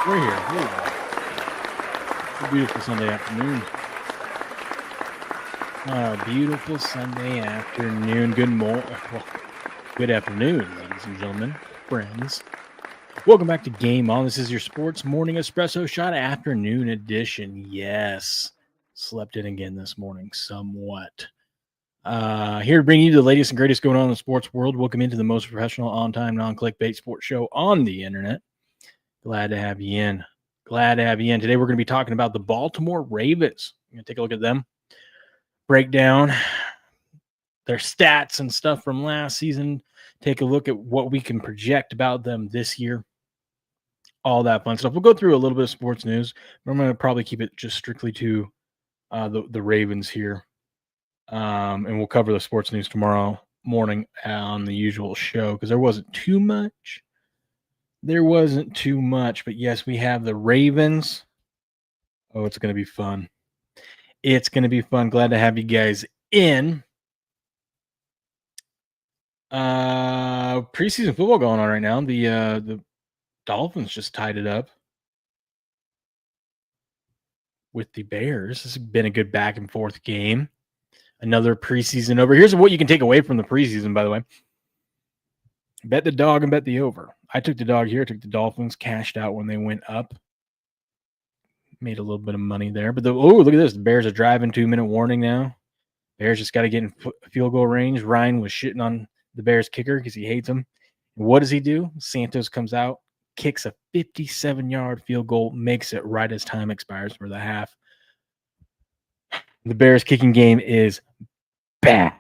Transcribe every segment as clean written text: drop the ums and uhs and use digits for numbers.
We're here. Here we go. It's a beautiful Sunday afternoon. Beautiful Sunday afternoon. Good afternoon, ladies and gentlemen, friends. Welcome back to Game On. This is your sports morning espresso shot afternoon edition. Yes, slept in again this morning somewhat. Here to bring you the latest and greatest going on in the sports world. Welcome into the most professional, on-time, non-clickbait sports show on the internet. Glad to have you in. Today we're going to be talking about the Baltimore Ravens. We're going to take a look at them, break down their stats and stuff from last season, take a look at what we can project about them this year, all that fun stuff. We'll go through a little bit of sports news, but I'm going to probably keep it just strictly to the Ravens here. And we'll cover the sports news tomorrow morning on the usual show because there wasn't too much. But yes, we have the Ravens. Oh, it's going to be fun. Glad to have you guys in. Preseason football going on right now. The Dolphins just tied it up with the Bears. This has been a good back and forth game. Another preseason over. Here's what you can take away from the preseason, by the way. Bet the dog and bet the over. I took the dog here. I took the Dolphins. Cashed out when they went up. Made a little bit of money there. But look at this. The Bears are driving. 2-minute warning now. Bears just got to get in field goal range. Ryan was shitting on the Bears kicker because he hates him. And what does he do? Santos comes out, kicks a 57-yard field goal, makes it right as time expires for the half. The Bears kicking game is back.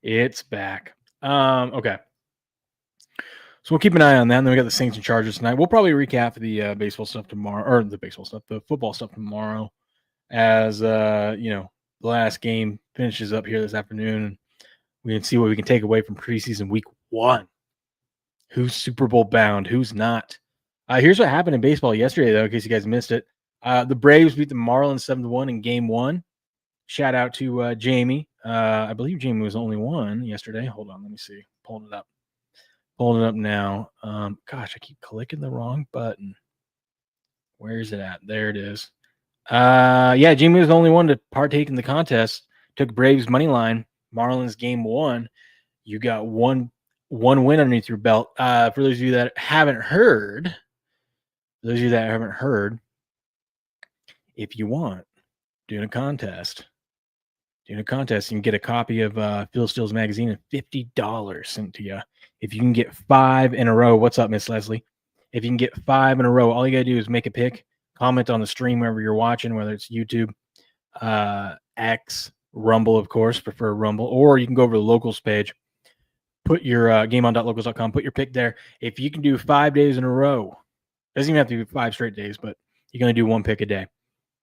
It's back. Okay. So we'll keep an eye on that. And then we got the Saints and Chargers tonight. We'll probably recap the baseball stuff tomorrow, or the football stuff tomorrow, as the last game finishes up here this afternoon. We can see what we can take away from preseason week 1. Who's Super Bowl bound? Who's not? Here's what happened in baseball yesterday, though, in case you guys missed it. The Braves beat the Marlins 7-1 in Game 1. Shout out to Jamie. I believe Jamie was the only one yesterday. Hold on, let me see. Pulling it up now. Gosh, I keep clicking the wrong button. Where is it at? There it is. Jamie was the only one to partake in the contest. Took Braves money line. Marlins Game 1. You got one win underneath your belt. For those of you that haven't heard, if you want, doing a contest, you can get a copy of Phil Steele's magazine and $50 sent to you. If you can get 5 in a row, what's up, Miss Leslie? If you can get 5 in a row, all you got to do is make a pick, comment on the stream wherever you're watching, whether it's YouTube, X, Rumble, of course, prefer Rumble, or you can go over to the locals page, put your gameon.locals.com, put your pick there. If you can do 5 days in a row, doesn't even have to be 5 straight days, but you're going to do one pick a day.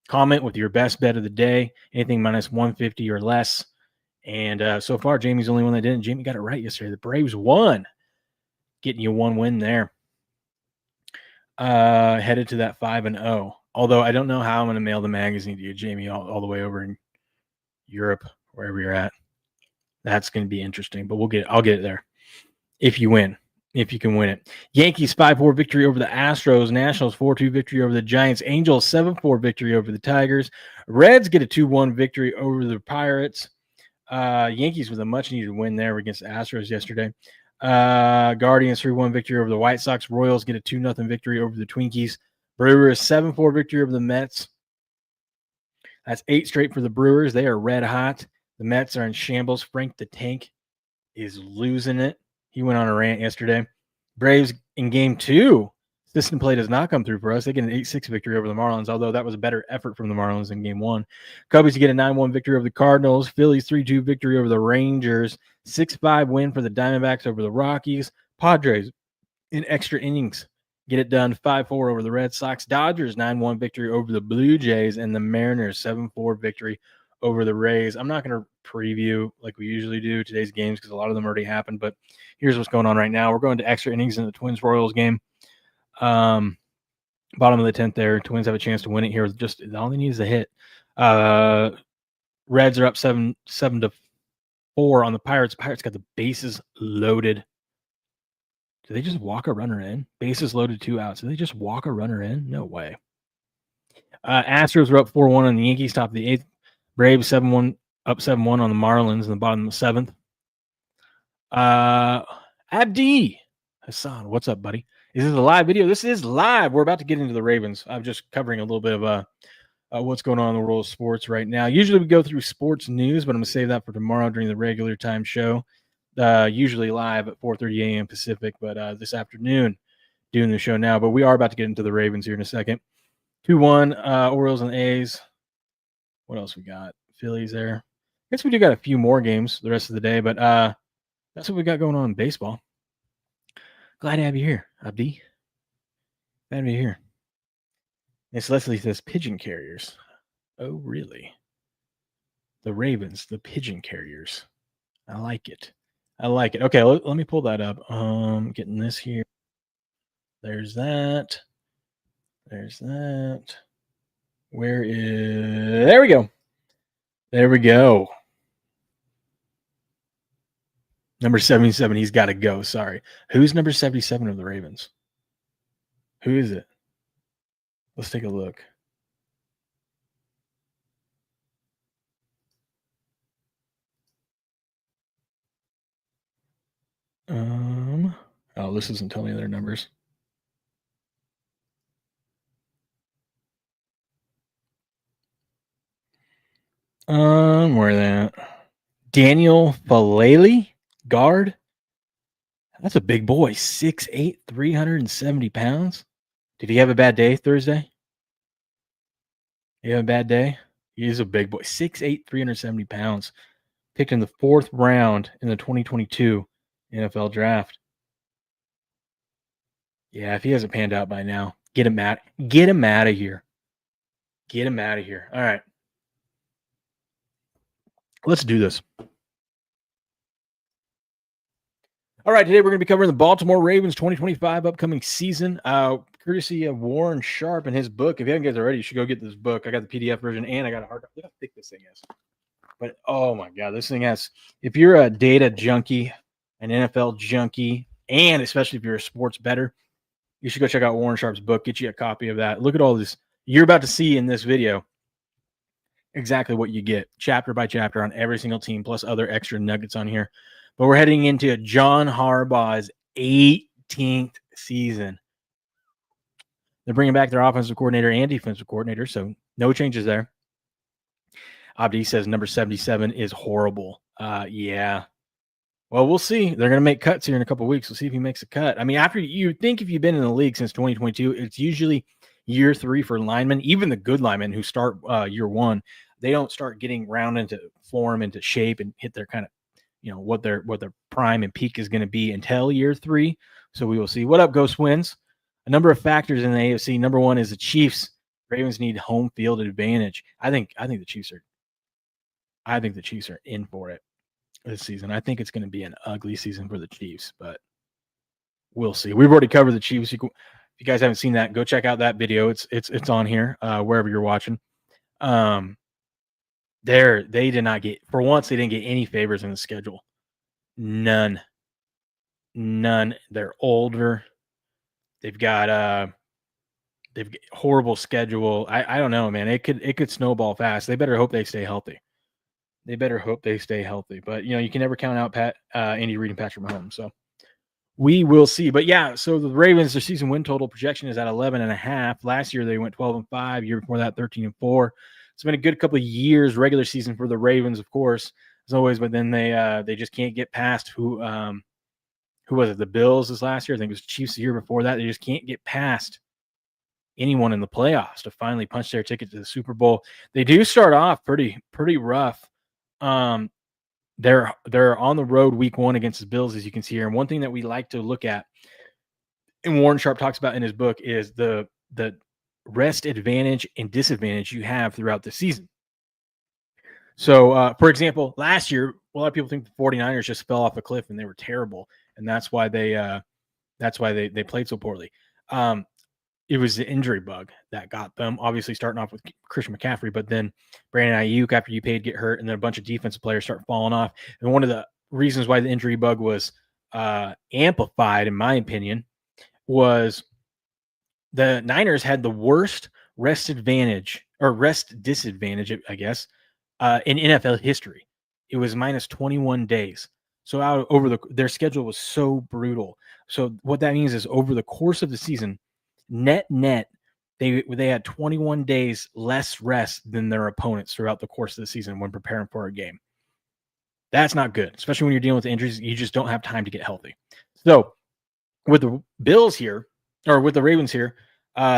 Comment with your best bet of the day, anything minus 150 or less. And so far, Jamie's the only one that didn't. Jamie got it right yesterday. The Braves won, getting you one win there. Headed to that 5-0. Although I don't know how I'm going to mail the magazine to you, Jamie, all the way over in Europe, wherever you're at. That's going to be interesting, but I'll get it there if you win. If you can win it. Yankees 5-4 victory over the Astros. Nationals 4-2 victory over the Giants. Angels 7-4 victory over the Tigers. Reds get a 2-1 victory over the Pirates. Yankees with a much-needed win there against the Astros yesterday. Guardians 3-1 victory over the White Sox. Royals get a 2-0 victory over the Twinkies. Brewers 7-4 victory over the Mets. That's 8 straight for the Brewers. They are red hot. The Mets are in shambles. Frank the Tank is losing it. He went on a rant yesterday. Braves in Game 2. System play does not come through for us. They get an 8-6 victory over the Marlins, although that was a better effort from the Marlins in Game 1. Cubbies get a 9-1 victory over the Cardinals. Phillies 3-2 victory over the Rangers. 6-5 win for the Diamondbacks over the Rockies. Padres in extra innings get it done 5-4 over the Red Sox. Dodgers 9-1 victory over the Blue Jays, and the Mariners 7-4 victory over the Rays. I'm not going to preview like we usually do today's games because a lot of them already happened, but here's what's going on right now. We're going to extra innings in the Twins-Royals game. Bottom of the 10th there. Twins have a chance to win it here. Just all they need is a hit. Reds are up 7-4 on the Pirates. Pirates got the bases loaded. Do they just walk a runner in? Bases loaded, 2 outs. Do they just walk a runner in? No way. Astros were up 4-1 on the Yankees, top of the 8th. Braves 7-1, up 7-1 on the Marlins in the bottom of the 7th. Abdi Hassan, what's up, buddy? Is this a live video? This is live. We're about to get into the Ravens. I'm just covering a little bit of what's going on in the world of sports right now. Usually we go through sports news, but I'm going to save that for tomorrow during the regular time show. Usually live at 4:30 a.m. Pacific, but this afternoon doing the show now. But we are about to get into the Ravens here in a second. 2-1, Orioles and A's. What else we got? Phillies there. I guess we do got a few more games the rest of the day, but that's what we got going on in baseball. Glad to have you here, Abdi. Glad to be here. Miss Leslie says pigeon carriers. Oh, really? The Ravens, the pigeon carriers. I like it. Okay, let me pull that up. Getting this here. There's that. Where is... There we go. Number 77, he's got to go. Sorry. Who's number 77 of the Ravens? Who is it? Let's take a look. Oh, this doesn't tell me their numbers. Where are they at? Daniel Falele, guard. That's a big boy. 6'8", 370 pounds. Did he have a bad day Thursday? He had a bad day? He is a big boy. 6'8", 370 pounds. Picked in the 4th round in the 2022 NFL draft. Yeah, if he hasn't panned out by now, get him out of here. Get him out of here. All right. Let's do this. All right, today we're going to be covering the Baltimore Ravens 2025 upcoming season, courtesy of Warren Sharp and his book. If you haven't got it already, you should go get this book. I got the PDF version and I got a hard copy. Look how thick this thing is. But, oh, my God, this thing has – if you're a data junkie, an NFL junkie, and especially if you're a sports bettor, you should go check out Warren Sharp's book. Get you a copy of that. Look at all this. You're about to see in this video exactly what you get, chapter by chapter on every single team, plus other extra nuggets on here. But we're heading into John Harbaugh's 18th season. They're bringing back their offensive coordinator and defensive coordinator, so no changes there. Abdi says number 77 is horrible. Yeah. Well, we'll see. They're going to make cuts here in a couple of weeks. We'll see if he makes a cut. I mean, after you think if you've been in the league since 2022, it's usually year 3 for linemen. Even the good linemen who start year 1, they don't start getting round into form, into shape, and hit their kind of, what their prime and peak is going to be until year 3. So we will see. What up, Ghost Wins? A number of factors in the AFC. Number 1 is the Chiefs. Ravens need home field advantage. I think the Chiefs are in for it this season. I think it's going to be an ugly season for the Chiefs, but we'll see. We've already covered the Chiefs. If you guys haven't seen that, go check out that video. It's on here wherever you're watching. They did not get, for once, they didn't get any favors in the schedule. None. They're older. They've got horrible schedule. I don't know, man. It could snowball fast. They better hope they stay healthy. But you can never count out Andy Reid and Patrick Mahomes. So we will see. But yeah, so the Ravens, their season win total projection is at 11.5. Last year they went 12-5. Year before that, 13-4. It's been a good couple of years regular season for the Ravens, of course, as always. But then they just can't get past who was it? The Bills this last year. I think it was Chiefs the year before that. They just can't get past anyone in the playoffs to finally punch their ticket to the Super Bowl. They do start off pretty rough. They're on the road week 1 against the Bills, as you can see here. And one thing that we like to look at, and Warren Sharp talks about in his book, is the rest advantage and disadvantage you have throughout the season. So, for example, last year, a lot of people think the 49ers just fell off a cliff and they were terrible, and that's why they played so poorly. It was the injury bug that got them, obviously starting off with Christian McCaffrey, but then Brandon Ayuk, after you paid, get hurt, and then a bunch of defensive players start falling off. And one of the reasons why the injury bug was amplified, in my opinion, was the Niners had the worst rest disadvantage, I guess, in NFL history. It was minus 21 days. So their schedule was so brutal. So what that means is over the course of the season, net, they had 21 days less rest than their opponents throughout the course of the season when preparing for a game. That's not good, especially when you're dealing with injuries. You just don't have time to get healthy. So with the Bills here, or with the Ravens here,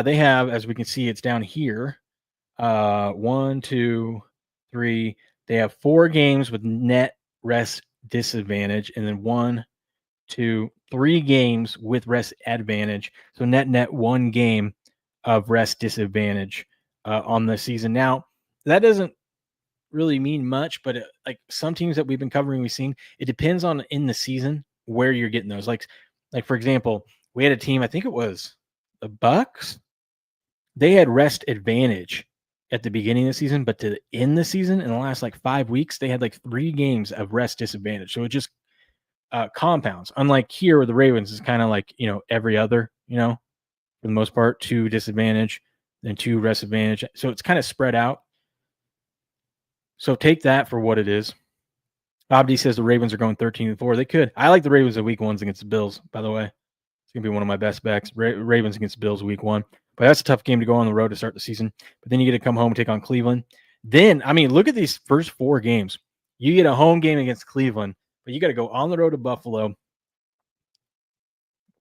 they have, as we can see, it's down here. 1, 2, 3. They have 4 games with net rest disadvantage, and then 1, 2, 3 games with rest advantage. So net 1 game of rest disadvantage on the season. Now, that doesn't really mean much, but like some teams that we've been covering, we've seen it depends on in the season where you're getting those. Like for example, we had a team, I think it was the Bucks. They had rest advantage at the beginning of the season, but to end the season in the last like 5 weeks, they had like 3 games of rest disadvantage. So it just compounds. Unlike here, where the Ravens is kind of like every other, for the most part, 2 disadvantage, then 2 rest advantage. So it's kind of spread out. So take that for what it is. Abdi says the Ravens are going 13-4. They could. I like the Ravens in week 1 against the Bills, by the way. It's going to be one of my best backs. Ravens against the Bills week 1. But that's a tough game to go on the road to start the season. But then you get to come home and take on Cleveland. Then, look at these first 4 games. You get a home game against Cleveland, but you got to go on the road to Buffalo.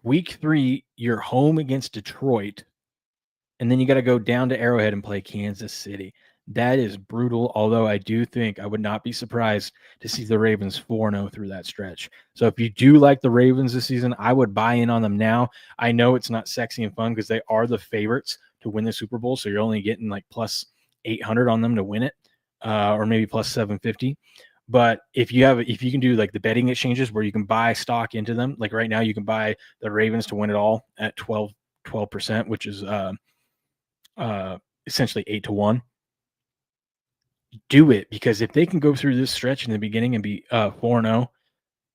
Week 3, you're home against Detroit. And then you got to go down to Arrowhead and play Kansas City. That is brutal, although I do think I would not be surprised to see the Ravens 4-0 through that stretch. So if you do like the Ravens this season, I would buy in on them now. I know it's not sexy and fun because they are the favorites to win the Super Bowl, so you're only getting like plus 800 on them to win it, or maybe plus 750. But if you can do like the betting exchanges where you can buy stock into them, like right now you can buy the Ravens to win it all at 12%, which is essentially 8-1. Do it, because if they can go through this stretch in the beginning and be 4-0,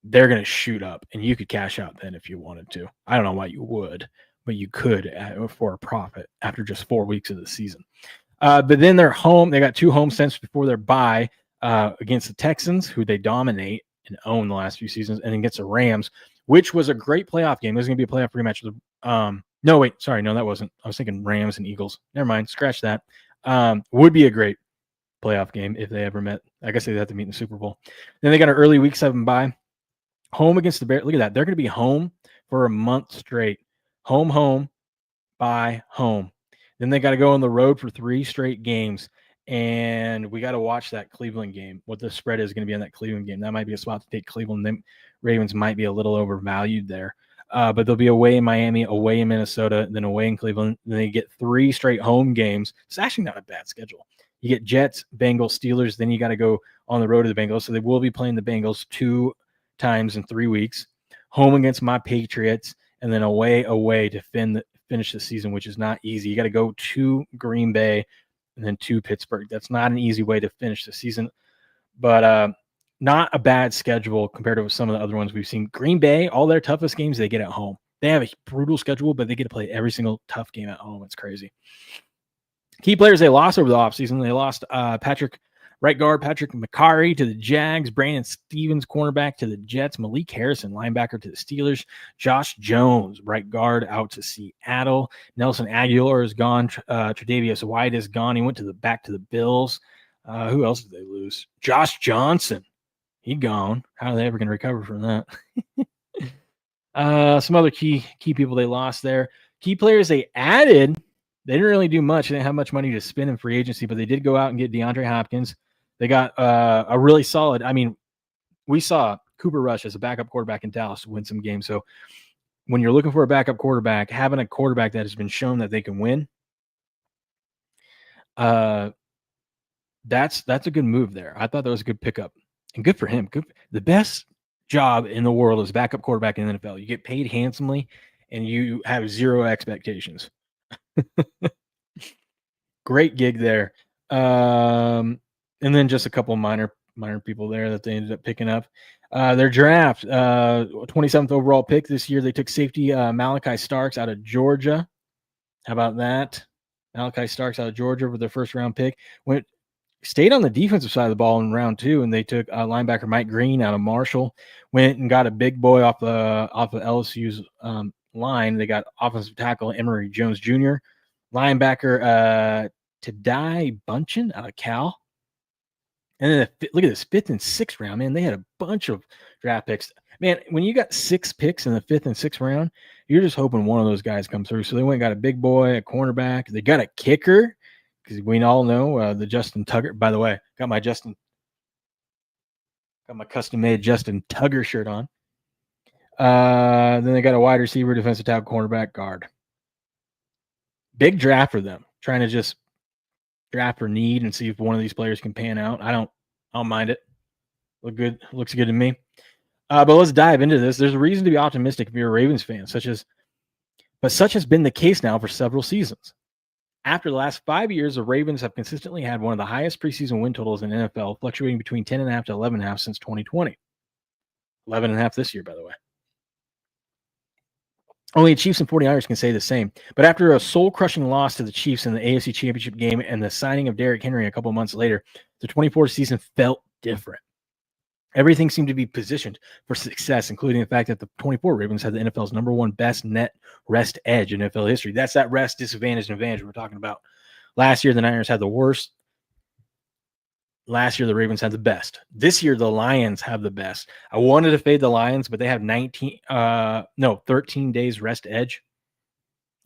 they're going to shoot up, and you could cash out then if you wanted to. I don't know why you would, but you could for a profit after just 4 weeks of the season. But then they're home. They got 2 home stints before their bye against the Texans, who they dominate and own the last few seasons, and against the Rams, which was a great playoff game. It was going to be a playoff rematch. No, wait, sorry, no, that wasn't. I was thinking Rams and Eagles. Never mind, scratch that. Would be a great playoff game if they ever met. I guess they'd have to meet in the Super Bowl. Then they got an early week 7 bye. Home against the Bears. Look at that. They're going to be home for a month straight. Home, bye, home. Then they got to go on the road for 3 straight games. And we got to watch that Cleveland game, what the spread is going to be on that Cleveland game. That might be a spot to take Cleveland. Them Ravens might be a little overvalued there. But they'll be away in Miami, away in Minnesota, then away in Cleveland. Then they get 3 straight home games. It's actually not a bad schedule. You get Jets, Bengals, Steelers. Then you got to go on the road to the Bengals. So they will be playing the Bengals 2 times in 3 weeks. Home against my Patriots, and then away to finish the season, which is not easy. You got to go to Green Bay and then to Pittsburgh. That's not an easy way to finish the season, but not a bad schedule compared to some of the other ones we've seen. Green Bay, all their toughest games they get at home. They have a brutal schedule, but they get to play every single tough game at home. It's crazy. Key players they lost over the offseason. They lost right guard Patrick McCarry to the Jags, Brandon Stevens, cornerback, to the Jets, Malik Harrison, linebacker, to the Steelers, Josh Jones, right guard, out to Seattle, Nelson Aguilar is gone, Tre'Davious White is gone. He went back to the Bills. Who else did they lose? Josh Johnson, he gone. How are they ever going to recover from that? Some other key people they lost there. Key players they added. They didn't really do much. They didn't have much money to spend in free agency, but they did go out and get DeAndre Hopkins. They got a really solid. We saw Cooper Rush as a backup quarterback in Dallas win some games. So when you're looking for a backup quarterback, having a quarterback that has been shown that they can win, that's a good move there. I thought that was a good pickup, and good for him. The best job in the world is backup quarterback in the NFL. You get paid handsomely, and you have 0 expectations. Great gig there. And then just a couple minor minor people there that they ended up picking up. Their draft, 27th overall pick this year, they took safety Malachi Starks out of Georgia. How about that? Malachi Starks out of Georgia with their first round pick. Stayed on the defensive side of the ball in round 2, and they took linebacker Mike Green out of Marshall. Went and got a big boy off of LSU's line. They got offensive tackle Emory Jones Jr., linebacker Tadai Bunchen out of Cal. And then look at this 5th and 6th round, man. They had a bunch of draft picks. Man, when you got 6 picks in the 5th and 6th round, you're just hoping one of those guys comes through. So they went and got a big boy, a cornerback. They got a kicker because we all know the Justin Tugger. By the way, got my custom-made Justin Tugger shirt on. Then they got a wide receiver, defensive tackle, cornerback, guard. Big draft for them. Trying to just draft for need and see if one of these players can pan out. I don't mind it. Looks good to me. But let's dive into this. There's a reason to be optimistic if you're a Ravens fan, such has been the case now for several seasons. After the last 5 years, the Ravens have consistently had one of the highest preseason win totals in NFL, fluctuating between 10.5 to 11.5 since 2020. 11.5 this year, by the way. Only Chiefs and 49ers can say the same. But after a soul-crushing loss to the Chiefs in the AFC Championship game and the signing of Derrick Henry a couple months later, the 24 season felt different. Everything seemed to be positioned for success, including the fact that the 24 Ravens had the NFL's #1 best net rest edge in NFL history. That's that rest, disadvantage, and advantage we're talking about. Last year, the Niners had the worst. Last year, the Ravens had the best. This year, the Lions have the best. I wanted to fade the Lions, but they have 13 days rest edge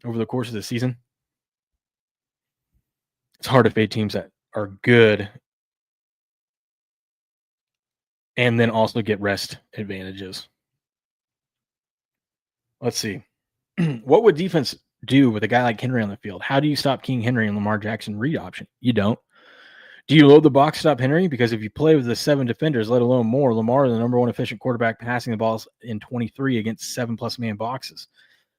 over the course of the season. It's hard to fade teams that are good and then also get rest advantages. Let's see. What would defense do with a guy like Henry on the field? How do you stop King Henry and Lamar Jackson read option? You don't. Do you load the box, stop Henry? Because if you play with the 7 defenders, let alone more, Lamar is the #1 efficient quarterback passing the balls in 23 against 7+ man boxes.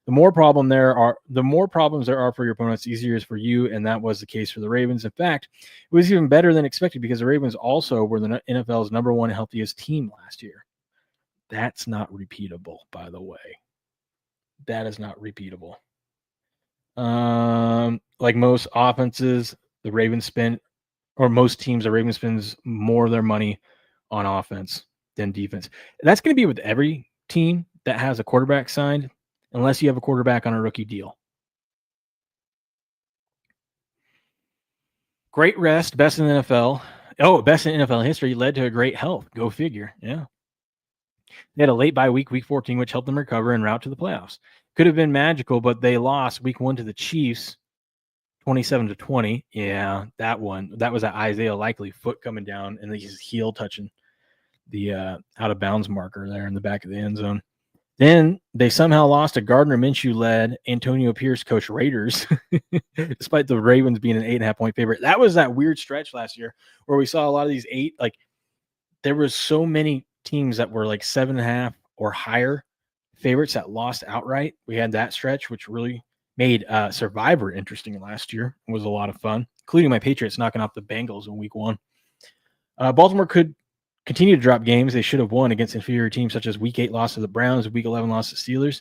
The more problems there are for your opponents, the easier it is for you, and that was the case for the Ravens. In fact, it was even better than expected because the Ravens also were the NFL's #1 healthiest team last year. That's not repeatable, by the way. That is not repeatable. Like most offenses, the Ravens spend, or most teams, the Ravens spends more of their money on offense than defense. That's going to be with every team that has a quarterback signed, unless you have a quarterback on a rookie deal. Great rest, best in the NFL. Oh, best in NFL history led to a great health. Go figure. Yeah. They had a late bye week 14, which helped them recover en route to the playoffs. Could have been magical, but they lost week 1 to the Chiefs, 27-20. Yeah, that one. That was that Isaiah Likely foot coming down and his heel touching the out of bounds marker there in the back of the end zone. Then they somehow lost to Gardner Minshew-led Antonio Pierce coach Raiders, despite the Ravens being an 8.5-point favorite. That was that weird stretch last year where we saw a lot of these there was so many teams that were like 7.5 or higher favorites that lost outright. We had that stretch, which really made Survivor interesting last year. It was a lot of fun, including my Patriots knocking off the Bengals in week 1. Baltimore could continue to drop games they should have won against inferior teams, such as week 8 loss to the Browns, week 11 loss to Steelers.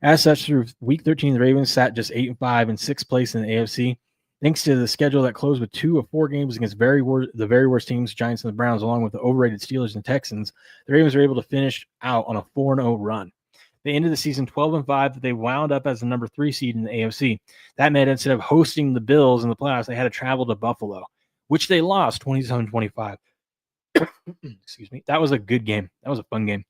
As such, through week 13, the Ravens sat just 8-5 in 6th place in the AFC, thanks to the schedule that closed with 2 of 4 games against the very worst teams, Giants and the Browns, along with the overrated Steelers and Texans. The Ravens were able to finish out on a 4-0 run. They ended the season 12-5, but they wound up as the #3 seed in the AFC. That meant instead of hosting the Bills in the playoffs, they had to travel to Buffalo, which they lost 27-25. Excuse me. That was a good game. That was a fun game.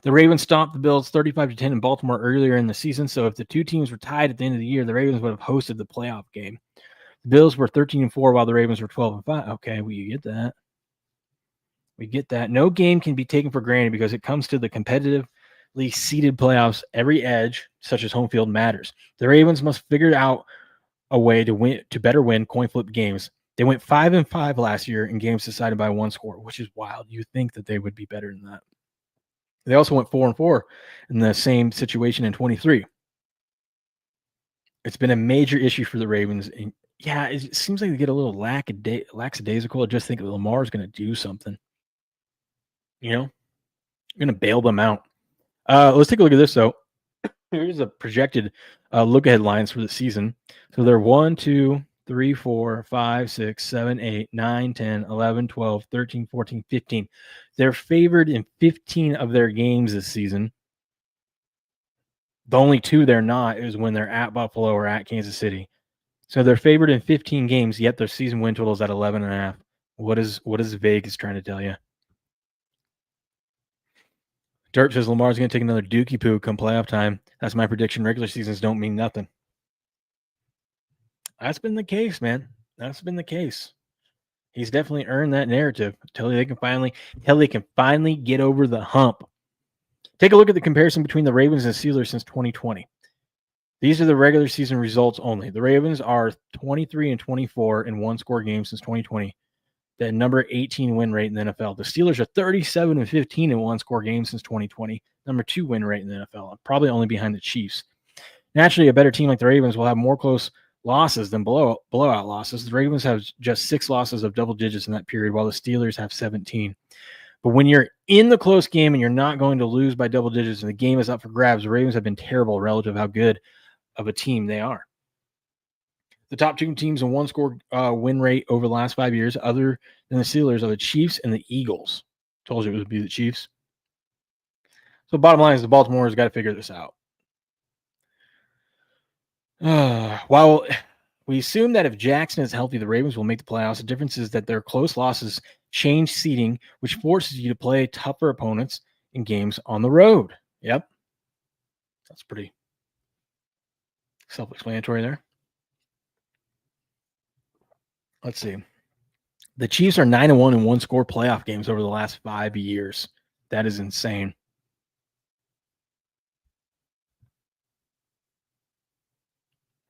The Ravens stomped the Bills 35-10 in Baltimore earlier in the season, so if the two teams were tied at the end of the year, the Ravens would have hosted the playoff game. The Bills were 13-4 while the Ravens were 12-5. Okay, well, you get that. We get that. No game can be taken for granted because it comes to the competitively seeded playoffs. Every edge, such as home field, matters. The Ravens must figure out a way to better win coin flip games. They went 5-5 last year in games decided by 1 score, which is wild. You think that they would be better than that. They also went 4-4 in the same situation in 23. It's been a major issue for the Ravens Yeah, it seems like they get a little lackadaisical. I just think that Lamar's going to do something. You know, going to bail them out. Let's take a look at this though. Here's a projected look ahead lines for the season. So they're 1, 2, 3, 4, 5, 6, 7, 8, 9, 10, 11, 12, 13, 14, 15. They're favored in 15 of their games this season. The only 2 they're not is when they're at Buffalo or at Kansas City. So they're favored in 15 games, yet their season win total is at 11.5. What is Vegas trying to tell you? Derp says Lamar's going to take another dookie poo come playoff time. That's my prediction. Regular seasons don't mean nothing. That's been the case, man. That's been the case. He's definitely earned that narrative until they can finally get over the hump. Take a look at the comparison between the Ravens and Steelers since 2020. These are the regular season results only. The Ravens are 23-24 in one-score games since 2020. The number 18 win rate in the NFL. The Steelers are 37-15 in one-score games since 2020. Number 2 win rate in the NFL. Probably only behind the Chiefs. Naturally, a better team like the Ravens will have more close losses than blowout losses. The Ravens have just 6 losses of double digits in that period, while the Steelers have 17. But when you're in the close game and you're not going to lose by double digits and the game is up for grabs, the Ravens have been terrible relative to how good of a team they are. The top 2 teams in one-score win rate over the last 5 years, other than the Steelers, are the Chiefs and the Eagles. Told you it would be the Chiefs. So bottom line is the Baltimore has got to figure this out. While we assume that if Jackson is healthy, the Ravens will make the playoffs, the difference is that their close losses change seeding, which forces you to play tougher opponents in games on the road. Yep. That's pretty self-explanatory there. Let's see. The Chiefs are 9-1 in one-score playoff games over the last 5 years. That is insane.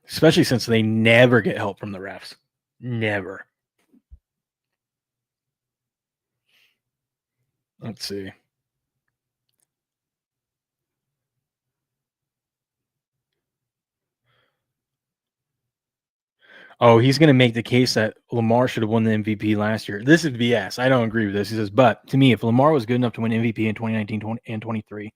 Especially since they never get help from the refs. Never. Let's see. Oh, he's going to make the case that Lamar should have won the MVP last year. This is BS. I don't agree with this. He says, but to me, if Lamar was good enough to win MVP in 2019 and 23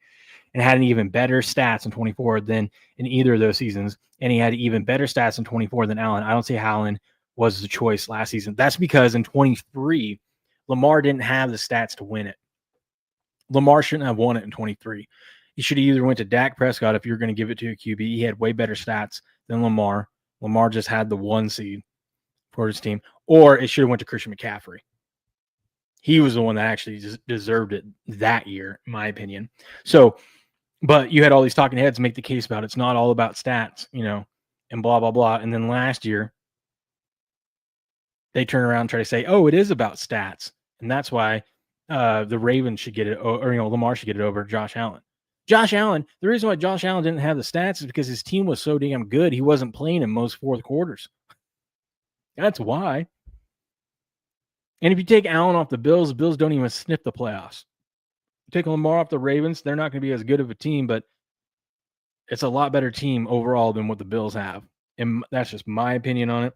and had an even better stats in 24 than in either of those seasons, and he had even better stats in 24 than Allen, I don't see how Allen was the choice last season. That's because in 23, Lamar didn't have the stats to win it. Lamar shouldn't have won it in 23. He should have either went to Dak Prescott if you're going to give it to a QB. He had way better stats than Lamar. Lamar just had the 1 seed for his team. Or it should have went to Christian McCaffrey. He was the one that actually deserved it that year, in my opinion. So, but you had all these talking heads make the case about it's not all about stats, and blah, blah, blah. And then last year, they turn around and try to say, oh, it is about stats. And that's why the Ravens should get it, or Lamar should get it over Josh Allen. Josh Allen, the reason why Josh Allen didn't have the stats is because his team was so damn good, he wasn't playing in most fourth quarters. That's why. And if you take Allen off the Bills don't even sniff the playoffs. Take Lamar off the Ravens, they're not going to be as good of a team, but it's a lot better team overall than what the Bills have. And that's just my opinion on it.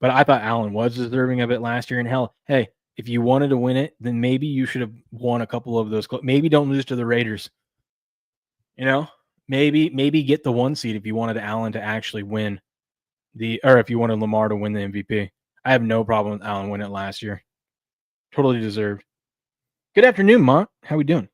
But I thought Allen was deserving of it last year. And hell, hey, if you wanted to win it, then maybe you should have won a couple of those. Maybe don't lose to the Raiders. Maybe get the 1 seed if you wanted Allen to actually win or if you wanted Lamar to win the MVP. I have no problem with Allen winning it last year. Totally deserved. Good afternoon, Mont. How we doing?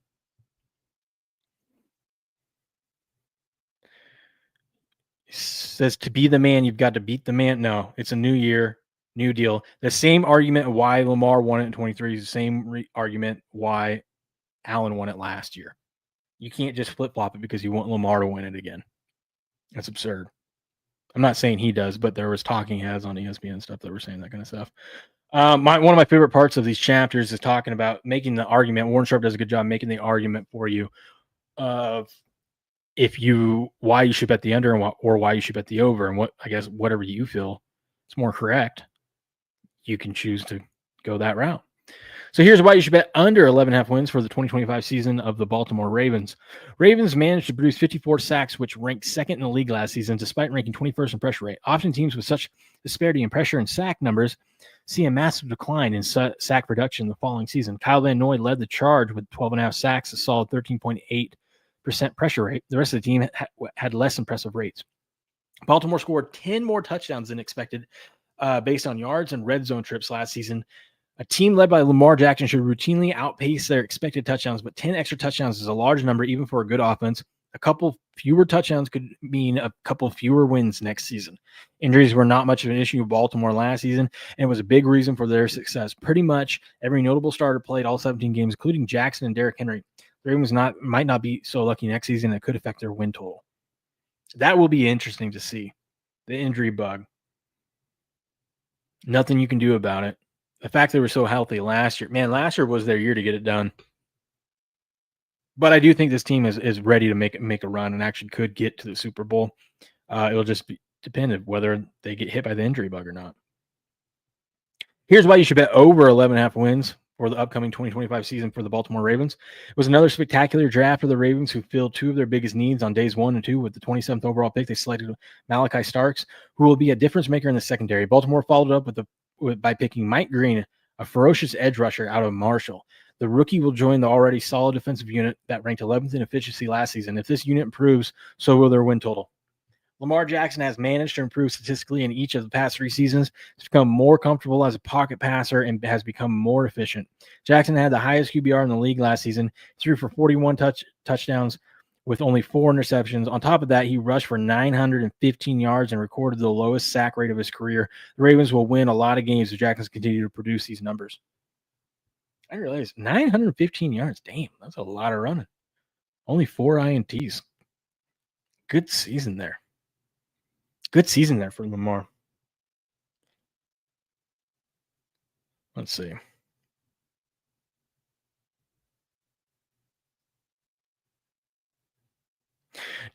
Says to be the man, you've got to beat the man. No, it's a new year, new deal. The same argument why Lamar won it in 23 is the same argument why Allen won it last year. You can't just flip-flop it because you want Lamar to win it again. That's absurd. I'm not saying he does, but there was talking heads on ESPN stuff that were saying that kind of stuff. One of my favorite parts of these chapters is talking about making the argument. Warren Sharp does a good job making the argument for you of why you should bet the under or why you should bet the over, and whatever you feel is more correct, you can choose to go that route. So here's why you should bet under 11.5 wins for the 2025 season of the Baltimore Ravens. Ravens managed to produce 54 sacks, which ranked second in the league last season, despite ranking 21st in pressure rate. Often teams with such disparity in pressure and sack numbers see a massive decline in sack production the following season. Kyle Van Noy led the charge with 12.5 sacks, a solid 13.8% pressure rate. The rest of the team had less impressive rates. Baltimore scored 10 more touchdowns than expected based on yards and red zone trips last season. A team led by Lamar Jackson should routinely outpace their expected touchdowns, but 10 extra touchdowns is a large number, even for a good offense. A couple fewer touchdowns could mean a couple fewer wins next season. Injuries were not much of an issue with Baltimore last season, and it was a big reason for their success. Pretty much every notable starter played all 17 games, including Jackson and Derrick Henry. The Ravens might not be so lucky next season. It could affect their win total. That will be interesting to see. The injury bug. Nothing you can do about it. The fact they were so healthy last year, man, last year was their year to get it done. But I do think this team is ready to make a run and actually could get to the Super Bowl. It'll just be dependent whether they get hit by the injury bug or not. Here's why you should bet over 11.5 wins for the upcoming 2025 season for the Baltimore Ravens. It was another spectacular draft of the Ravens, who filled two of their biggest needs on days 1 and 2. With the 27th overall pick, they selected Malachi Starks, who will be a difference maker in the secondary. Baltimore followed up by picking Mike Green, a ferocious edge rusher out of Marshall. The rookie will join the already solid defensive unit that ranked 11th in efficiency last season. If this unit improves, so will their win total. Lamar Jackson has managed to improve statistically in each of the past 3 seasons. He's become more comfortable as a pocket passer and has become more efficient. Jackson had the highest QBR in the league last season. He threw for 41 touchdowns with only 4 interceptions. On top of that, he rushed for 915 yards and recorded the lowest sack rate of his career. The Ravens will win a lot of games if Jackson continues to produce these numbers. I didn't realize 915 yards. Damn, that's a lot of running. Only 4 INTs. Good season there. Good season there for Lamar. Let's see.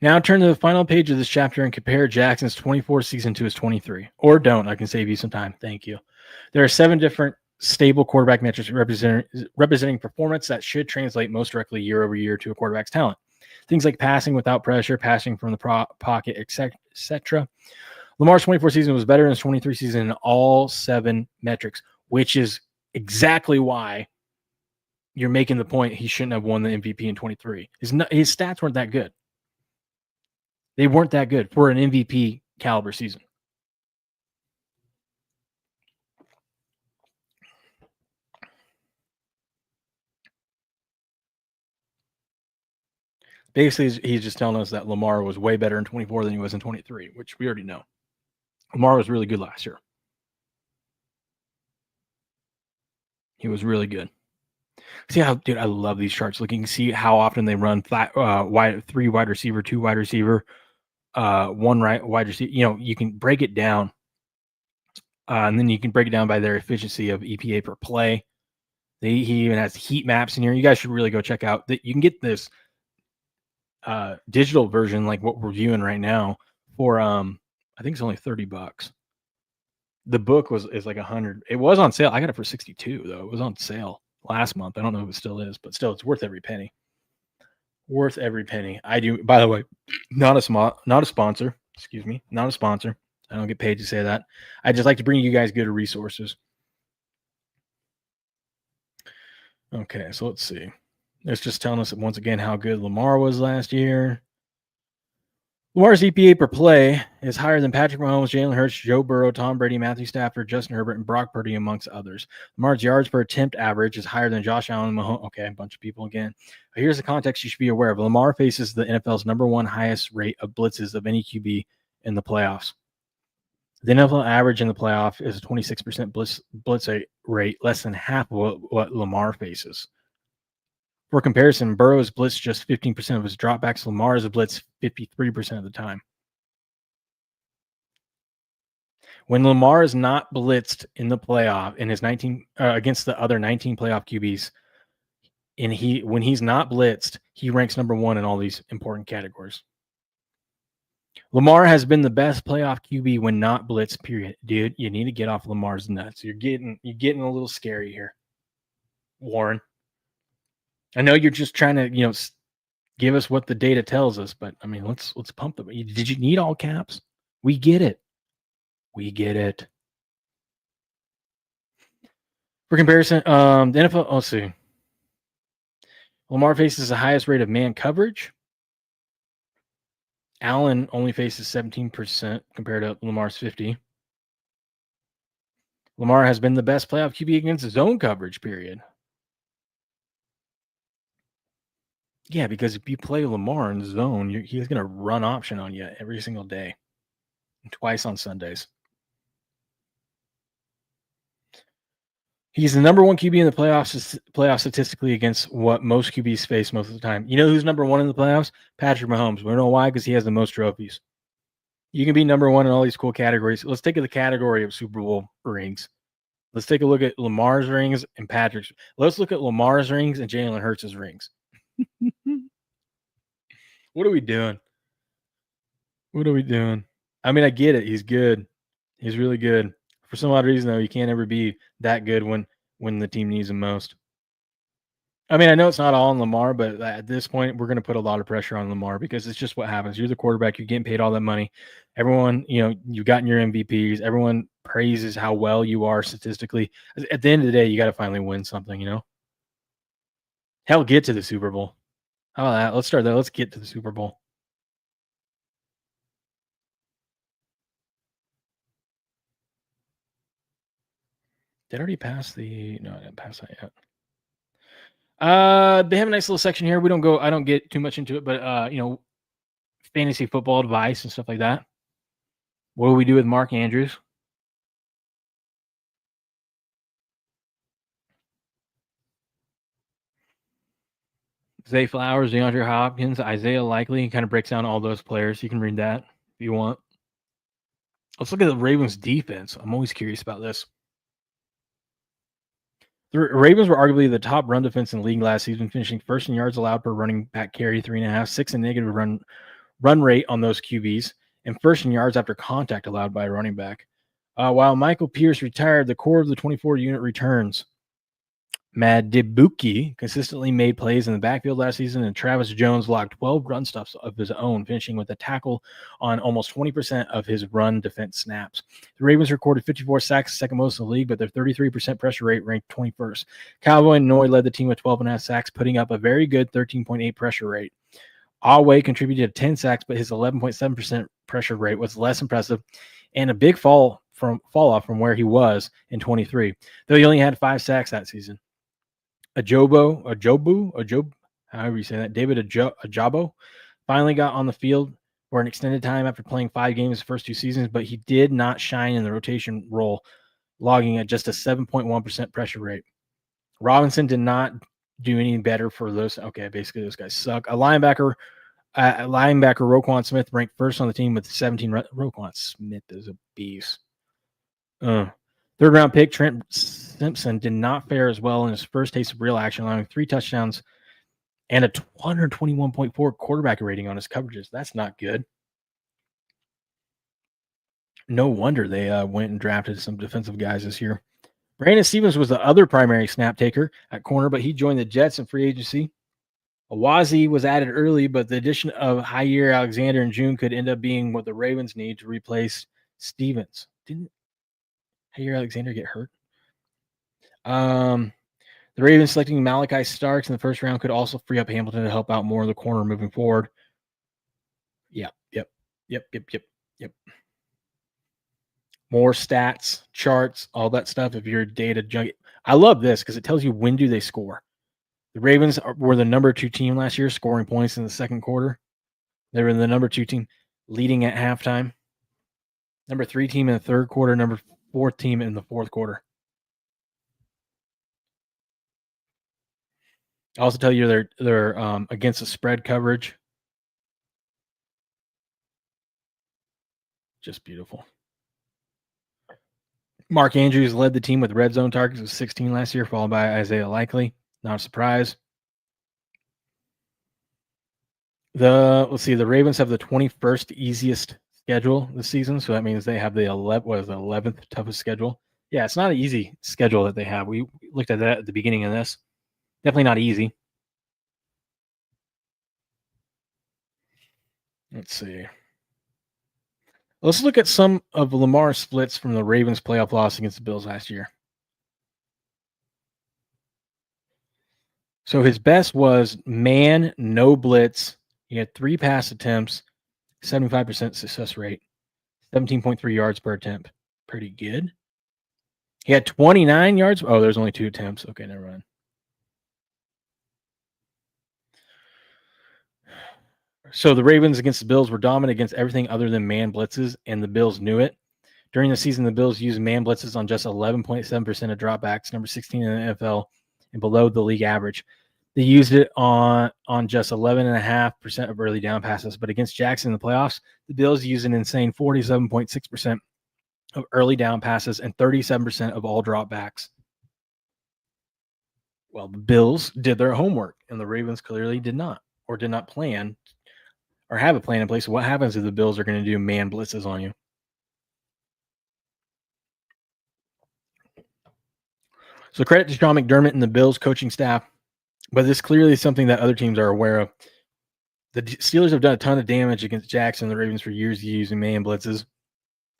Now turn to the final page of this chapter and compare Jackson's 24 season to his 23. Or don't. I can save you some time. Thank you. There are 7 different stable quarterback metrics representing performance that should translate most directly year over year to a quarterback's talent. Things like passing without pressure, passing from the pocket, etc. Lamar's 24 season was better than his 23 season in all 7 metrics, which is exactly why you're making the point he shouldn't have won the MVP in 23. His stats weren't that good. They weren't that good for an MVP caliber season. Basically, he's just telling us that Lamar was way better in 24 than he was in 23, which we already know. Lamar was really good last year. He was really good. See how, dude, I love these charts. Looking, see how often they run flat, 3 wide receiver, 2 wide receiver, 1 wide receiver. You know, you can break it down. And then you can break it down by their efficiency of EPA per play. He even has heat maps in here. You guys should really go check out that. You can get this digital version, like what we're viewing right now, for I think it's only $30. The book is like 100. It was on sale. I got it for 62 though. It was on sale last month. I don't know if it still is, but still, it's worth every penny. Worth every penny. I do. By the way, not a sponsor. Excuse me, not a sponsor. I don't get paid to say that. I just like to bring you guys good resources. Okay, so let's see. It's just telling us once again how good Lamar was last year. Lamar's EPA per play is higher than Patrick Mahomes, Jalen Hurts, Joe Burrow, Tom Brady, Matthew Stafford, Justin Herbert, and Brock Purdy, amongst others. Lamar's yards per attempt average is higher than Josh Allen and Mahomes. Okay, a bunch of people again. But here's the context you should be aware of. Lamar faces the NFL's #1 highest rate of blitzes of any QB in the playoffs. The NFL average in the playoff is a 26% blitz rate, less than half of what Lamar faces. For comparison, Burrow has blitzed just 15% of his dropbacks. Lamar has blitzed 53% of the time. When Lamar is not blitzed in the playoff in his 19 against the other 19 playoff QBs, and when he's not blitzed, he ranks #1 in all these important categories. Lamar has been the best playoff QB when not blitzed, period. Dude, you need to get off Lamar's nuts. You're getting a little scary here. Warren. I know you're just trying to, give us what the data tells us, but I mean, let's pump them. Did you need all caps? We get it. We get it. For comparison, the NFL, let's see. Lamar faces the highest rate of man coverage. Allen only faces 17% compared to Lamar's 50. Lamar has been the best playoff QB against zone coverage, period. Yeah, because if you play Lamar in zone, he's going to run option on you every single day, and twice on Sundays. He's the number one QB in the playoffs statistically against what most QBs face most of the time. You know who's number one in the playoffs? Patrick Mahomes. We know why, because he has the most trophies. You can be number one in all these cool categories. Let's take the category of Super Bowl rings. Let's take a look at Lamar's rings and Patrick's. Let's look at Lamar's rings and Jalen Hurts' rings. What are we doing? What are we doing? I mean, I get it. He's good. He's really good. For some odd reason, though, he can't ever be that good when the team needs him most. I mean, I know it's not all on Lamar, but at this point, we're going to put a lot of pressure on Lamar because it's just what happens. You're the quarterback. You're getting paid all that money. Everyone, you've gotten your MVPs. Everyone praises how well you are statistically. At the end of the day, you got to finally win something, Hell, get to the Super Bowl. How about that? Let's start there. Let's get to the Super Bowl. Did I already pass no, I didn't pass that yet. They have a nice little section here. I don't get too much into it, but fantasy football advice and stuff like that. What do we do with Mark Andrews? Zay Flowers, DeAndre Hopkins, Isaiah Likely. Kind of breaks down all those players. You can read that if you want. Let's look at the Ravens defense. I'm always curious about this. The Ravens were arguably the top run defense in the league last season, finishing first in yards allowed per running back carry, 3.5, 6 in negative run rate on those QBs, and first in yards after contact allowed by a running back. While Michael Pierce retired, the core of the 24 unit returns. Madibuki consistently made plays in the backfield last season, and Travis Jones logged 12 run stuffs of his own, finishing with a tackle on almost 20% of his run defense snaps. The Ravens recorded 54 sacks, second most in the league, but their 33% pressure rate ranked 21st. Cowboy and Noy led the team with 12.5 sacks, putting up a very good 13.8 pressure rate. Alway contributed 10 sacks, but his 11.7% pressure rate was less impressive, and a big fall off from where he was in 23, though he only had 5 sacks that season. Ajobu, however you say that, David Ajabo, finally got on the field for an extended time after playing 5 games the first 2 seasons, but he did not shine in the rotation role, logging at just a 7.1% pressure rate. Robinson did not do any better for those. Okay, basically those guys suck. A linebacker, Roquan Smith, ranked first on the team with 17. Roquan Smith is a beast. Third round pick Trent Simpson did not fare as well in his first taste of real action, allowing 3 touchdowns and a 121.4 quarterback rating on his coverages. That's not good. No wonder they went and drafted some defensive guys this year. Brandon Stevens was the other primary snap taker at corner, but he joined the Jets in free agency. Awazi was added early, but the addition of Jair Alexander in June could end up being what the Ravens need to replace Stevens. Didn't Jair Alexander get hurt? The Ravens selecting Malachi Starks in the first round could also free up Hamilton to help out more of the corner moving forward. Yep. More stats, charts, all that stuff. If you're a data junkie, I love this because it tells you when do they score. The Ravens were the number 2 team last year, scoring points in the second quarter. They were the number 2 team leading at halftime. Number 3 team in the third quarter. Number 4 team in the fourth quarter. I also tell you they're against the spread coverage. Just beautiful. Mark Andrews led the team with red zone targets of 16 last year, followed by Isaiah Likely. Not a surprise. The Ravens have the 21st easiest schedule this season, so that means they have the 11th toughest schedule. Yeah, it's not an easy schedule that they have. We looked at that at the beginning of this. Definitely not easy. Let's see. Let's look at some of Lamar's splits from the Ravens' playoff loss against the Bills last year. So his best was man, no blitz. He had 3 pass attempts, 75% success rate, 17.3 yards per attempt. Pretty good. He had 29 yards. Oh, there's only 2 attempts. Okay, never mind. So the Ravens against the Bills were dominant against everything other than man blitzes, and the Bills knew it. During the season, the Bills used man blitzes on just 11.7% of dropbacks, number 16 in the NFL, and below the league average. They used it on just 11.5% of early down passes. But against Jackson in the playoffs, the Bills used an insane 47.6% of early down passes and 37% of all dropbacks. Well, the Bills did their homework, and the Ravens clearly did not, or did not plan, or have a plan in place. What happens if the Bills are going to do man blitzes on you? So credit to Sean McDermott and the Bills coaching staff, but this clearly is something that other teams are aware of. The Steelers have done a ton of damage against Jackson and the Ravens for years using man blitzes.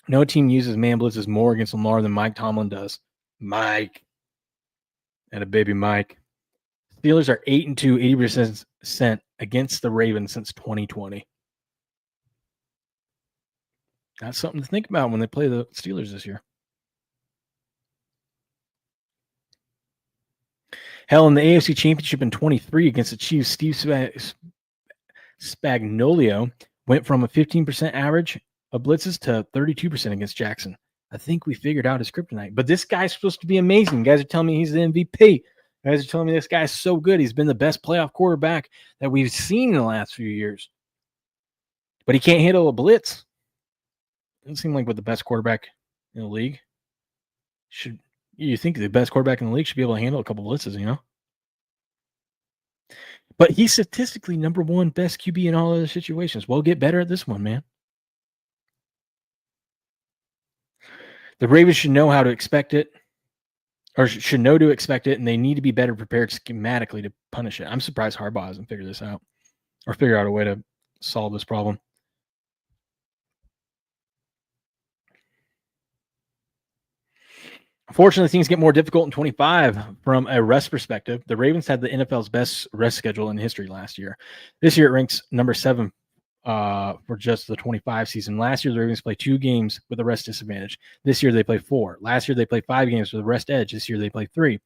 No team uses man blitzes more against Lamar than Mike Tomlin does. Mike. And a baby Mike. Steelers are 8-2, 80% against the Ravens since 2020. That's something to think about when they play the Steelers this year. Hell, in the AFC Championship in 23 against the Chiefs, Steve Spagnuolo went from a 15% average of blitzes to 32% against Jackson. I think we figured out his kryptonite. But this guy's supposed to be amazing. You guys are telling me he's the MVP. You guys are telling me this guy's so good. He's been the best playoff quarterback that we've seen in the last few years. But he can't handle a blitz. Doesn't seem like what the best quarterback in the league should. You think the best quarterback in the league should be able to handle a couple blitzes, you know? But he's statistically number one best QB in all other situations. Well, get better at this one, man. The Ravens should know how to expect it, or should know to expect it, and they need to be better prepared schematically to punish it. I'm surprised Harbaugh hasn't figured this out or figure out a way to solve this problem. Unfortunately, things get more difficult in 25 from a rest perspective. The Ravens had the NFL's best rest schedule in history last year. This year it ranks number 7 for just the 25 season. Last year, the Ravens played 2 games with a rest disadvantage. This year, they play 4. Last year, they played 5 games with a rest edge. This year, they play 3.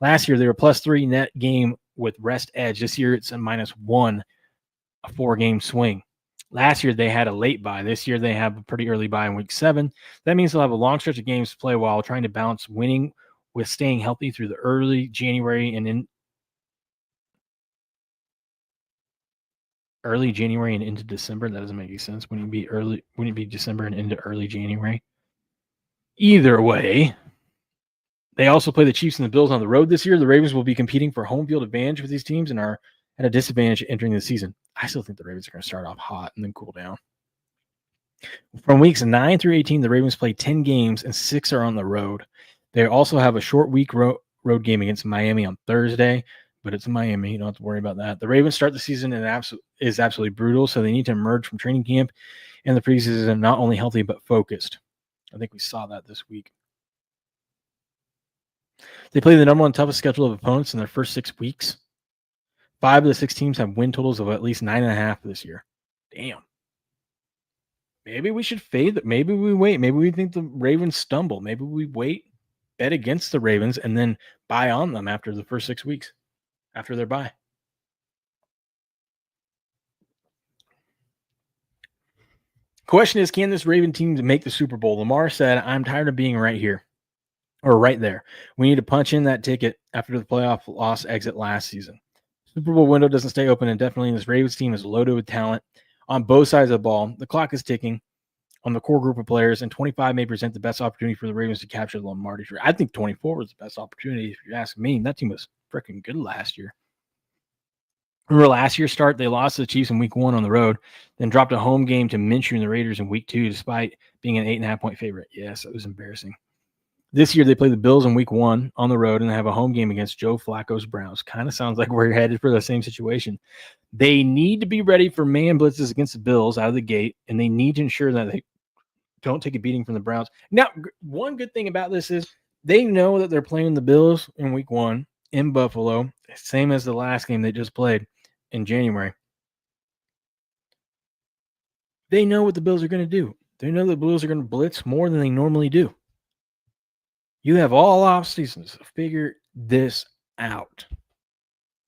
Last year, they were +3 net game with rest edge. This year, it's a -1, a 4-game swing. Last year, they had a late bye. This year, they have a pretty early bye in week 7. That means they'll have a long stretch of games to play while trying to balance winning with staying healthy through the early January and into December. That doesn't make any sense. Wouldn't it be December and into early January? Either way, they also play the Chiefs and the Bills on the road this year. The Ravens will be competing for home field advantage with these teams and are at a disadvantage entering the season. I still think the Ravens are going to start off hot and then cool down. From weeks 9 through 18, the Ravens play 10 games and 6 are on the road. They also have a short week road game against Miami on Thursday, but it's Miami. You don't have to worry about that. The Ravens start the season and is absolutely brutal, so they need to emerge from training camp and the preseason not only healthy but focused. I think we saw that this week. They play the number 1 toughest schedule of opponents in their first 6 weeks. 5 of the 6 teams have win totals of at least 9.5 this year. Damn. Maybe we should fade that. Maybe we wait. Maybe we think the Ravens stumble. Maybe we wait, bet against the Ravens, and then buy on them after the first 6 weeks, after their bye. Question is, can this Raven team make the Super Bowl? Lamar said, I'm tired of being right here or right there. We need to punch in that ticket after the playoff loss exit last season. Super Bowl window doesn't stay open indefinitely, and this Ravens team is loaded with talent on both sides of the ball. The clock is ticking on the core group of players, and 25 may present the best opportunity for the Ravens to capture the Lombardi Trophy. I think 24 was the best opportunity, if you ask me. That team was freaking good last year. Remember last year's start, they lost to the Chiefs in week 1 on the road, then dropped a home game to Minshew and the Raiders in week 2, despite being an 8.5-point favorite. Yes, it was embarrassing. This year they play the Bills in week 1 on the road, and they have a home game against Joe Flacco's Browns. Kind of sounds like we're headed for the same situation. They need to be ready for man blitzes against the Bills out of the gate, and they need to ensure that they don't take a beating from the Browns. Now, one good thing about this is they know that they're playing the Bills in week 1 in Buffalo, same as the last game they just played in January. They know what the Bills are going to do. They know the Bills are going to blitz more than they normally do. You have all off seasons to figure this out.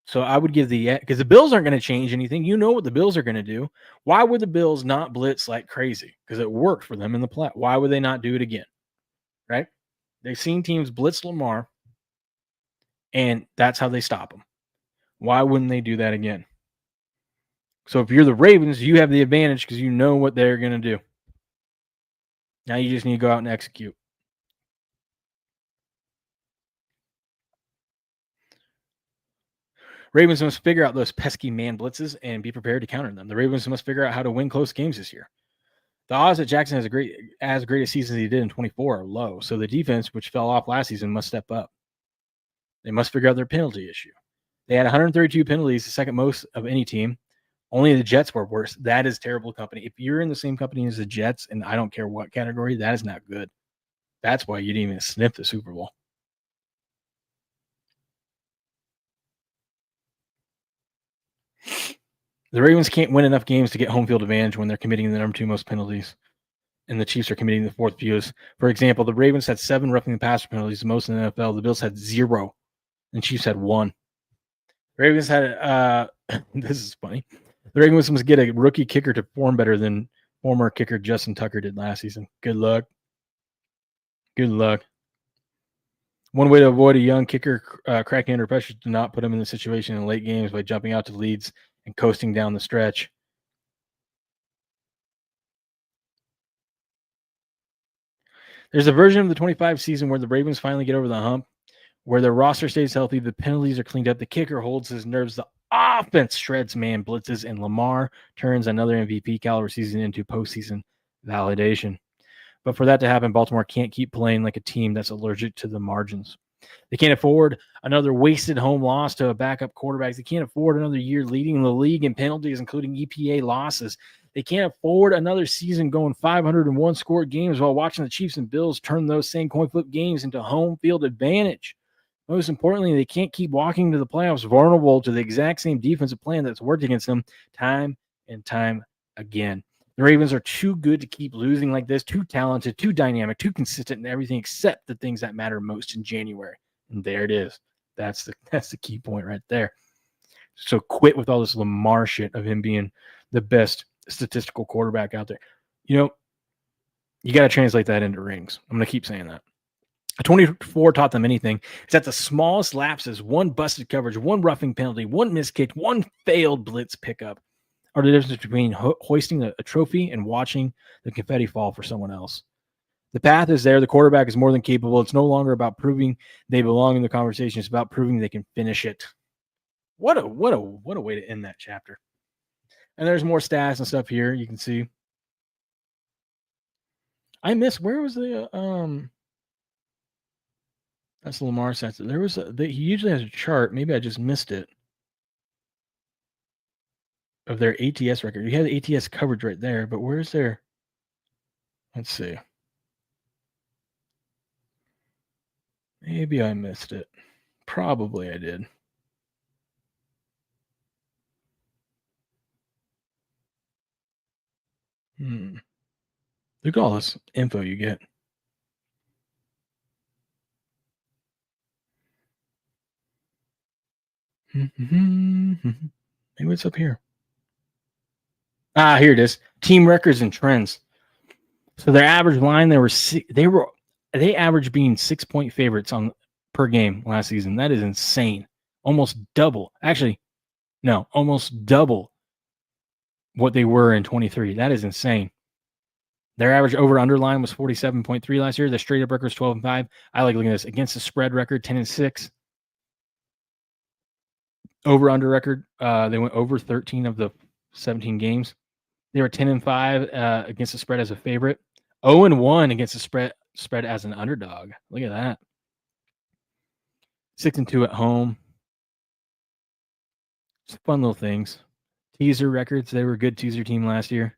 So I would give because the Bills aren't going to change anything. You know what the Bills are going to do. Why would the Bills not blitz like crazy? Because it worked for them in the play. Why would they not do it again? Right? They've seen teams blitz Lamar, and that's how they stop them. Why wouldn't they do that again? So if you're the Ravens, you have the advantage because you know what they're going to do. Now you just need to go out and execute. Ravens must figure out those pesky man blitzes and be prepared to counter them. The Ravens must figure out how to win close games this year. The odds that Jackson has as great a season as he did in 24 are low, so the defense, which fell off last season, must step up. They must figure out their penalty issue. They had 132 penalties, the second most of any team. Only the Jets were worse. That is terrible company. If you're in the same company as the Jets, and I don't care what category, that is not good. That's why you didn't even sniff the Super Bowl. The Ravens can't win enough games to get home field advantage when they're committing the number 2 most penalties, and the Chiefs are committing the 4th fewest. For example, the Ravens had 7 roughing the passer penalties, the most in the NFL. The Bills had 0, and the Chiefs had 1. The Ravens had this is funny. The Ravens must get a rookie kicker to perform better than former kicker Justin Tucker did last season. Good luck. Good luck. One way to avoid a young kicker cracking under pressure is to not put him in the situation in late games by jumping out to leads and coasting down the stretch. There's a version of the 25 season where the Ravens finally get over the hump, where their roster stays healthy, the penalties are cleaned up, the kicker holds his nerves, the offense shreds man blitzes, and Lamar turns another MVP caliber season into postseason validation. But for that to happen, Baltimore can't keep playing like a team that's allergic to the margins. They can't afford another wasted home loss to a backup quarterback. They can't afford another year leading the league in penalties, including EPA losses. They can't afford another season going 501 scored games while watching the Chiefs and Bills turn those same coin flip games into home field advantage. Most importantly, they can't keep walking to the playoffs vulnerable to the exact same defensive plan that's worked against them time and time again. The Ravens are too good to keep losing like this, too talented, too dynamic, too consistent in everything except the things that matter most in January. And there it is. That's the key point right there. So quit with all this Lamar shit of him being the best statistical quarterback out there. You know, you got to translate that into rings. I'm going to keep saying that. 24 taught them anything. It's at the smallest lapses, one busted coverage, one roughing penalty, one missed kick, one failed blitz pickup are the difference between hoisting a trophy and watching the confetti fall for someone else. The path is there. The quarterback is more than capable. It's no longer about proving they belong in the conversation. It's about proving they can finish it. What a way to end that chapter. And there's more stats and stuff here. You can see. I missed. Where was the That's Lamar stats. There was he usually has a chart. Maybe I just missed it. Of their ATS record. You had the ATS coverage right there, but where's their? Let's see. Maybe I missed it. Probably I did. Look at all this info you get. Maybe it's up here. Here it is. Team records and trends. So their average line, they averaged being 6-point favorites per game last season. That is insane. Almost double. Actually, no, almost double what they were in 23. That is insane. Their average over-under line was 47.3 last year. Their straight-up record is 12-5. I like looking at this. Against the spread record, 10-6. Over-under record, they went over 13 of the 17 games. They were 10-5 against the spread as a favorite. 0-1 against the spread spread as an underdog. Look at that. 6-2 at home. Just fun little things. Teaser records. They were a good teaser team last year.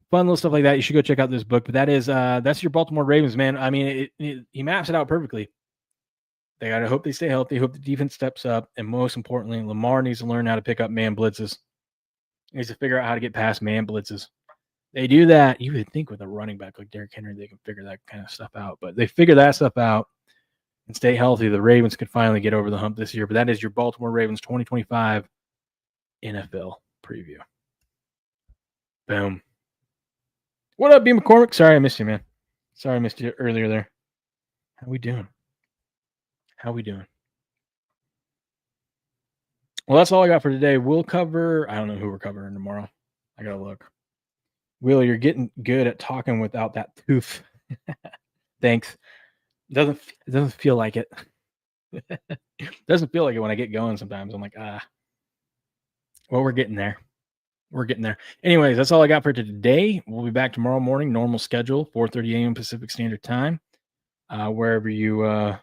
Fun little stuff like that. You should go check out this book. But that's your Baltimore Ravens, man. I mean, he maps it out perfectly. They got to hope they stay healthy, hope the defense steps up, and most importantly, Lamar needs to learn how to pick up man blitzes. He needs to figure out how to get past man blitzes. They do that. You would think with a running back like Derrick Henry, they can figure that kind of stuff out. But they figure that stuff out and stay healthy. The Ravens could finally get over the hump this year. But that is your Baltimore Ravens 2025 NFL preview. Boom. What up, B. McCormick? Sorry I missed you, man. Sorry I missed you earlier there. How we doing? Well, that's all I got for today. We'll cover, I don't know who we're covering tomorrow. I got to look. Will, you're getting good at talking without that tooth. Thanks. It doesn't feel like it. Doesn't feel like it when I get going sometimes. I'm like, well, we're getting there. Anyways, that's all I got for today. We'll be back tomorrow morning, normal schedule, 4:30 a.m. Pacific Standard Time. Wherever you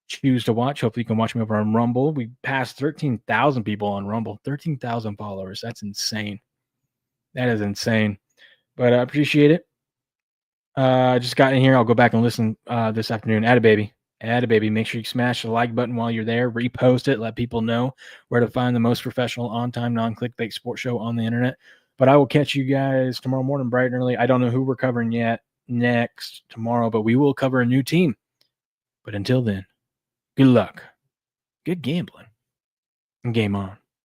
choose to watch. Hopefully you can watch me over on Rumble. We passed 13,000 people on Rumble. 13,000 followers. That's insane. That is insane. But I appreciate it. I just got in here. I'll go back and listen this afternoon. Atta baby. Make sure you smash the like button while you're there. Repost it. Let people know where to find the most professional, on-time, non-clickbait sports show on the internet. But I will catch you guys tomorrow morning bright and early. I don't know who we're covering yet next tomorrow, but we will cover a new team. But until then, good luck, good gambling, and game on.